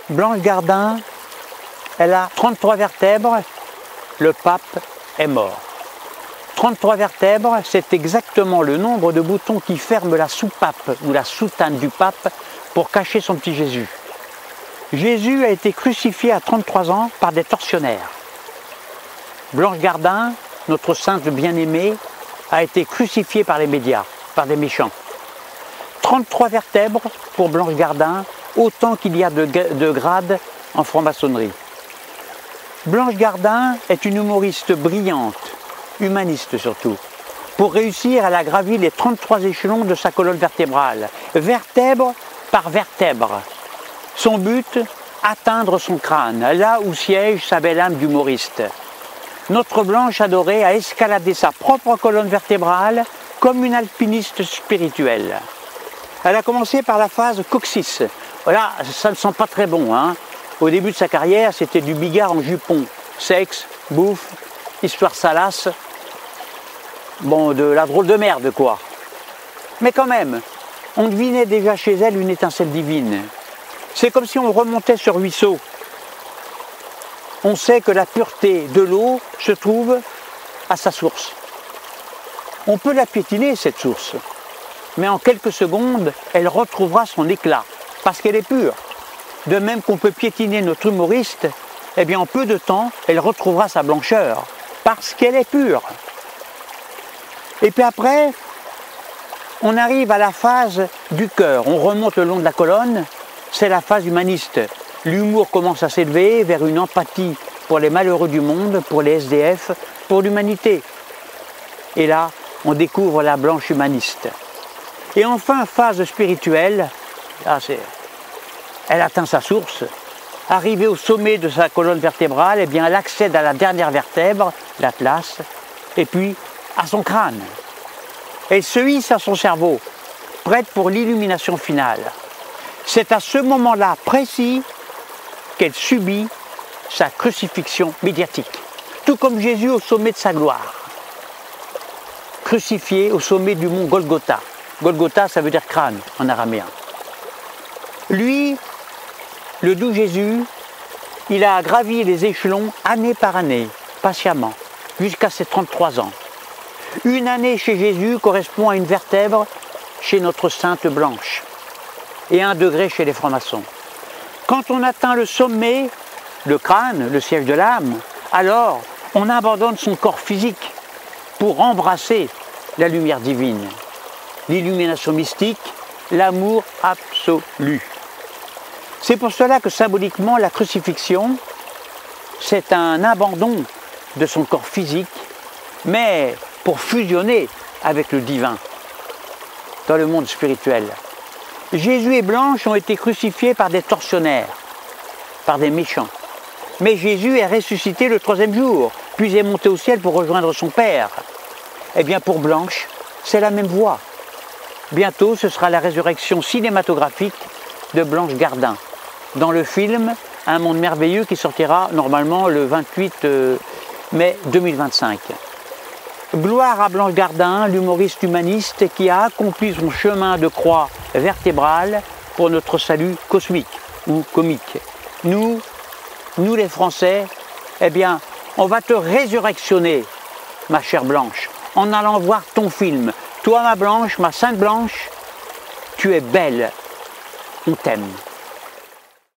Blanche Gardin, elle a 33 vertèbres, le pape est mort. 33 vertèbres, c'est exactement le nombre de boutons qui ferment la soupape ou la soutane du pape pour cacher son petit Jésus. Jésus a été crucifié à 33 ans par des tortionnaires. Blanche Gardin, notre sainte bien-aimée, a été crucifiée par les médias, par des méchants. 33 vertèbres pour Blanche Gardin, autant qu'il y a de grades en franc-maçonnerie. Blanche Gardin est une humoriste brillante, humaniste surtout. Pour réussir, elle a gravi les 33 échelons de sa colonne vertébrale, vertèbre par vertèbre. Son but, atteindre son crâne, là où siège sa belle âme d'humoriste. Notre Blanche adorée a escaladé sa propre colonne vertébrale comme une alpiniste spirituelle. Elle a commencé par la phase coccyx. Voilà, ça ne sent pas très bon, hein. Au début de sa carrière, c'était du bigard en jupon. Sexe, bouffe, histoire salace. Bon, de la drôle de merde, quoi. Mais quand même, on devinait déjà chez elle une étincelle divine. C'est comme si on remontait sur ruisseau. On sait que la pureté de l'eau se trouve à sa source. On peut la piétiner, cette source. Mais en quelques secondes, elle retrouvera son éclat, parce qu'elle est pure. De même qu'on peut piétiner notre humoriste, eh bien en peu de temps, elle retrouvera sa blancheur, parce qu'elle est pure. Et puis après, on arrive à la phase du cœur. On remonte le long de la colonne, c'est la phase humaniste. L'humour commence à s'élever vers une empathie pour les malheureux du monde, pour les SDF, pour l'humanité. Et là, on découvre la Blanche humaniste. Et enfin, phase spirituelle, là, elle atteint sa source. Arrivée au sommet de sa colonne vertébrale, eh bien, elle accède à la dernière vertèbre, l'atlas, et puis à son crâne. Elle se hisse à son cerveau, prête pour l'illumination finale. C'est à ce moment-là précis qu'elle subit sa crucifixion médiatique, tout comme Jésus au sommet de sa gloire. Crucifié au sommet du mont Golgotha. Golgotha, ça veut dire crâne en araméen. Lui, le doux Jésus, il a gravi les échelons année par année, patiemment, jusqu'à ses 33 ans. Une année chez Jésus correspond à une vertèbre chez notre Sainte Blanche et 1 degré chez les francs-maçons. Quand on atteint le sommet, le crâne, le siège de l'âme, alors on abandonne son corps physique pour embrasser la lumière divine, l'illumination mystique, l'amour absolu. C'est pour cela que symboliquement la crucifixion, c'est un abandon de son corps physique, mais pour fusionner avec le divin dans le monde spirituel. Jésus et Blanche ont été crucifiés par des tortionnaires, par des méchants. Mais Jésus est ressuscité le 3e jour, puis est monté au ciel pour rejoindre son Père. Eh bien pour Blanche, c'est la même voie. Bientôt, ce sera la résurrection cinématographique de Blanche Gardin, dans le film Un monde merveilleux qui sortira normalement le 28 mai 2025. Gloire à Blanche Gardin, l'humoriste humaniste qui a accompli son chemin de croix vertébrale pour notre salut cosmique ou comique. Nous les Français, eh bien, on va te résurrectionner, ma chère Blanche, en allant voir ton film. Toi, ma Blanche, ma Sainte Blanche, tu es belle, on t'aime.